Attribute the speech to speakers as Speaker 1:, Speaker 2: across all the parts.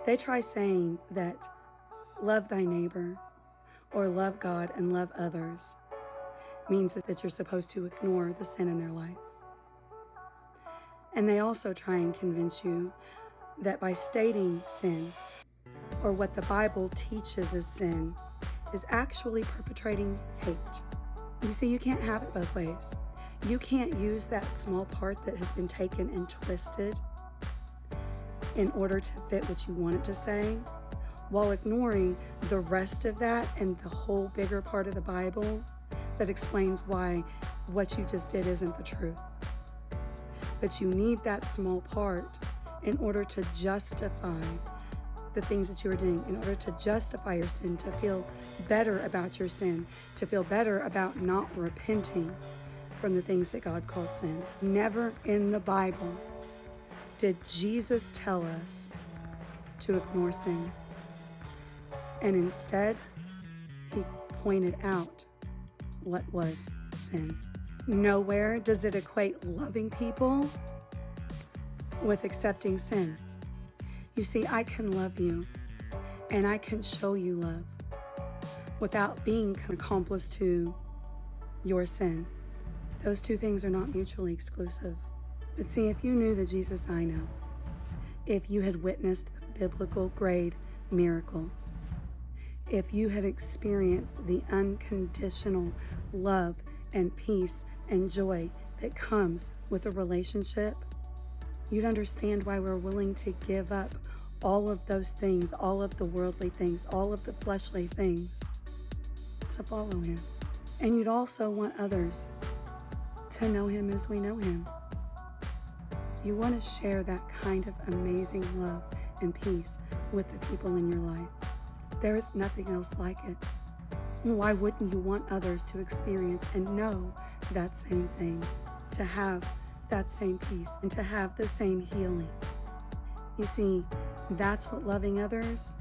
Speaker 1: They try saying that love thy neighbor or love God and love others means that you're supposed to ignore the sin in their life. And they also try and convince you that by stating sin or what the Bible teaches as sin is actually perpetrating hate. You see, you can't have it both ways. You can't use that small part that has been taken and twisted in order to fit what you want it to say, while ignoring the rest of that and the whole bigger part of the Bible that explains why what you just did isn't the truth. But you need that small part in order to justify the things that you are doing, in order to justify your sin, to feel better about your sin, to feel better about not repenting from the things that God calls sin. Never in the Bible did Jesus tell us to ignore sin. And instead, he pointed out what was sin. Nowhere does it equate loving people with accepting sin. You see, I can love you and I can show you love without being an accomplice to your sin. Those two things are not mutually exclusive. But see, if you knew the Jesus I know, if you had witnessed the biblical grade miracles, if you had experienced the unconditional love and peace and joy that comes with a relationship, you'd understand why we're willing to give up all of those things, all of the worldly things, all of the fleshly things to follow him. And you'd also want others to know him as we know him. You want to share that kind of amazing love and peace with the people in your life. There is nothing else like it. Why wouldn't you want others to experience and know that same thing, to have that same peace, and to have the same healing? You see, that's what loving others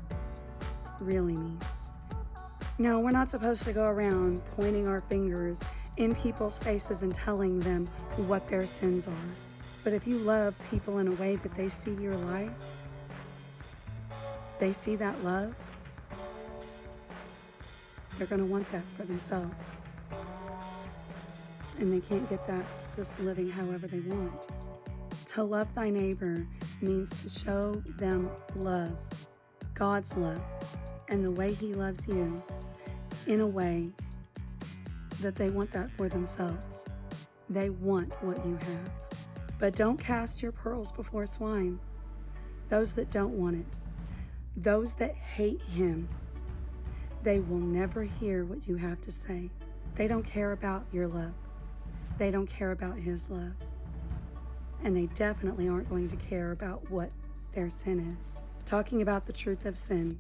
Speaker 1: really means. No, we're not supposed to go around pointing our fingers in people's faces and telling them what their sins are. But if you love people in a way that they see your life, they see that love, they're going to want that for themselves. And they can't get that just living however they want. To love thy neighbor means to show them love, God's love, and the way he loves you in a way that they want that for themselves. They want what you have. But don't cast your pearls before swine. Those that don't want it, those that hate him, they will never hear what you have to say. They don't care about your love. They don't care about his love. And they definitely aren't going to care about what their sin is. Talking about the truth of sin,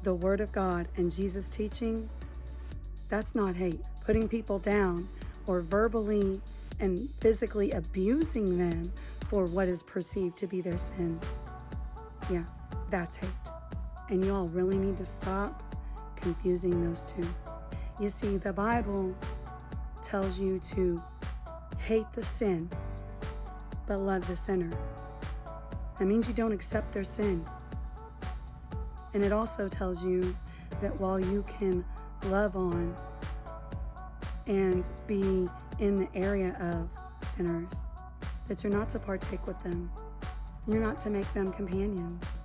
Speaker 1: the Word of God, and Jesus' teaching, that's not hate. Putting people down or verbally and physically abusing them for what is perceived to be their sin, yeah, that's hate. And y'all really need to stop confusing those two. You see, the Bible tells you to hate the sin, but love the sinner. That means you don't accept their sin. And it also tells you that while you can love on and be in the area of sinners, that you're not to partake with them. You're not to make them companions.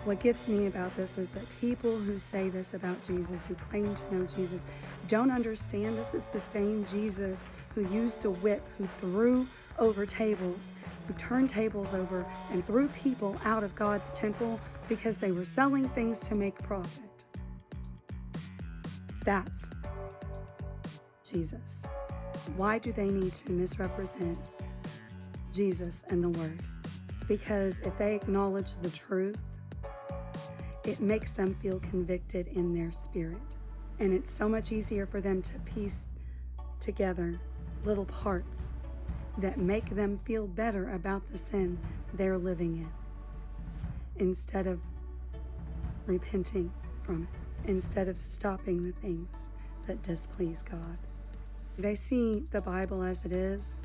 Speaker 1: What gets me about this is that people who say this about Jesus, who claim to know Jesus, don't understand this is the same Jesus who used a whip, who threw over tables, who turned tables over and threw people out of God's temple because they were selling things to make profit. That's Jesus. Why do they need to misrepresent Jesus and the Word? Because if they acknowledge the truth, it makes them feel convicted in their spirit. And it's so much easier for them to piece together little parts that make them feel better about the sin they're living in, instead of repenting from it, instead of stopping the things that displease God. They see the Bible as it is,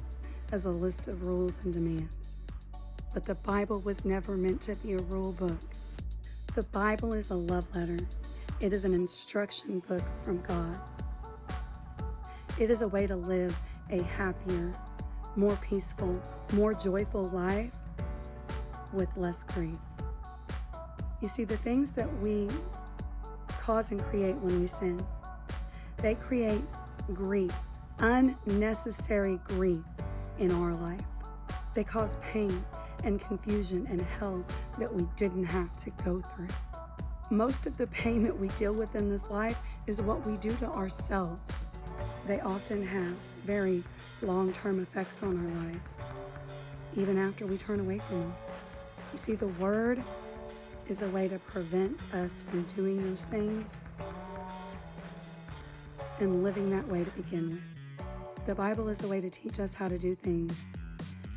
Speaker 1: as a list of rules and demands. But the Bible was never meant to be a rule book. The Bible is a love letter. It is an instruction book from God. It is a way to live a happier, more peaceful, more joyful life with less grief. You see, the things that we cause and create when we sin, they create grief, unnecessary grief in our life. They cause pain and confusion and hell that we didn't have to go through. Most of the pain that we deal with in this life is what we do to ourselves. They often have very long-term effects on our lives, even after we turn away from them. You see, the Word is a way to prevent us from doing those things and living that way to begin with. The Bible is a way to teach us how to do things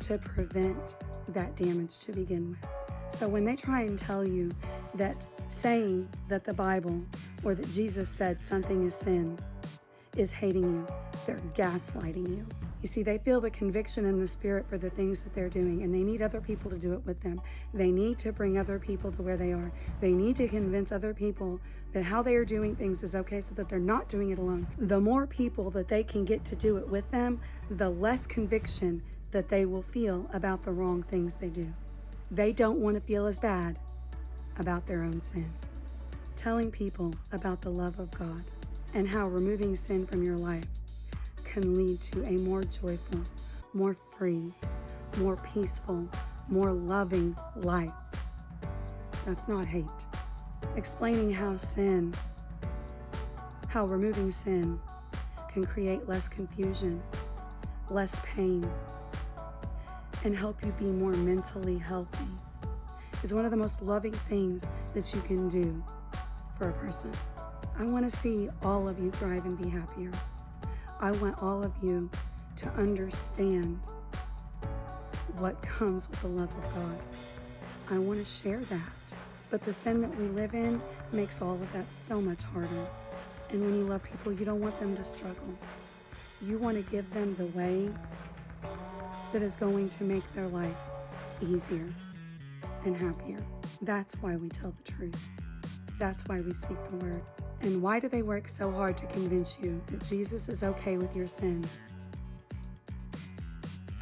Speaker 1: to prevent that damage to begin with. So when they try and tell you that saying that the Bible or that Jesus said something is sin is hating you, they're gaslighting you. You see, they feel the conviction in the spirit for the things that they're doing, and they need other people to do it with them. They need to bring other people to where they are. They need to convince other people that how they are doing things is okay so that they're not doing it alone. The more people that they can get to do it with them, the less conviction that they will feel about the wrong things they do. They don't want to feel as bad about their own sin. Telling people about the love of God and how removing sin from your life can lead to a more joyful, more free, more peaceful, more loving life. That's not hate. Explaining how removing sin can create less confusion, less pain, and help you be more mentally healthy is one of the most loving things that you can do for a person. I want to see all of you thrive and be happier. I want all of you to understand what comes with the love of God. I want to share that. But the sin that we live in makes all of that so much harder. And when you love people, you don't want them to struggle. You want to give them the way that is going to make their life easier and happier. That's why we tell the truth. That's why we speak the word. And why do they work so hard to convince you that Jesus is okay with your sin?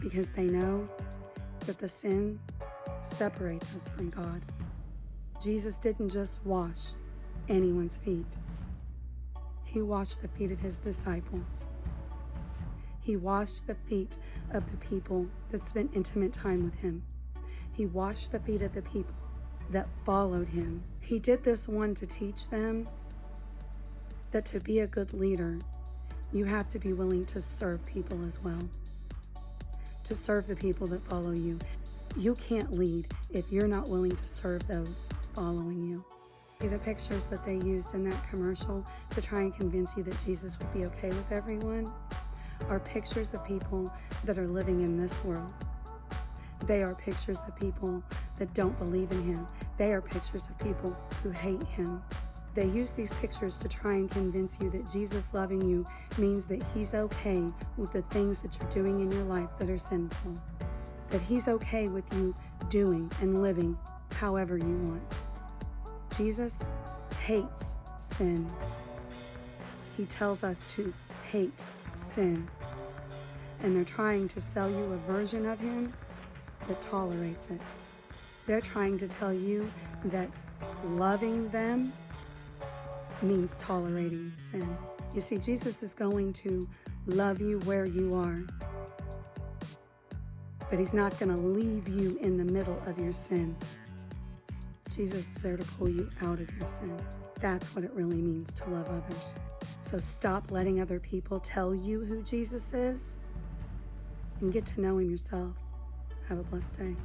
Speaker 1: Because they know that the sin separates us from God. Jesus didn't just wash anyone's feet. He washed the feet of his disciples. He washed the feet of the people that spent intimate time with him. He washed the feet of the people that followed him. He did this one to teach them that to be a good leader, you have to be willing to serve people as well. To serve the people that follow you. You can't lead if you're not willing to serve those following you. See, the pictures that they used in that commercial to try and convince you that Jesus would be okay with everyone are pictures of people that are living in this world. They are pictures of people that don't believe in him. They are pictures of people who hate him. They use these pictures to try and convince you that Jesus loving you means that he's okay with the things that you're doing in your life that are sinful. That he's okay with you doing and living however you want. Jesus hates sin. He tells us to hate sin. And they're trying to sell you a version of him that tolerates it. They're trying to tell you that loving them means tolerating sin. You see, Jesus is going to love you where you are, but he's not going to leave you in the middle of your sin. Jesus is there to pull you out of your sin. That's what it really means to love others. So stop letting other people tell you who Jesus is and get to know him yourself. Have a blessed day.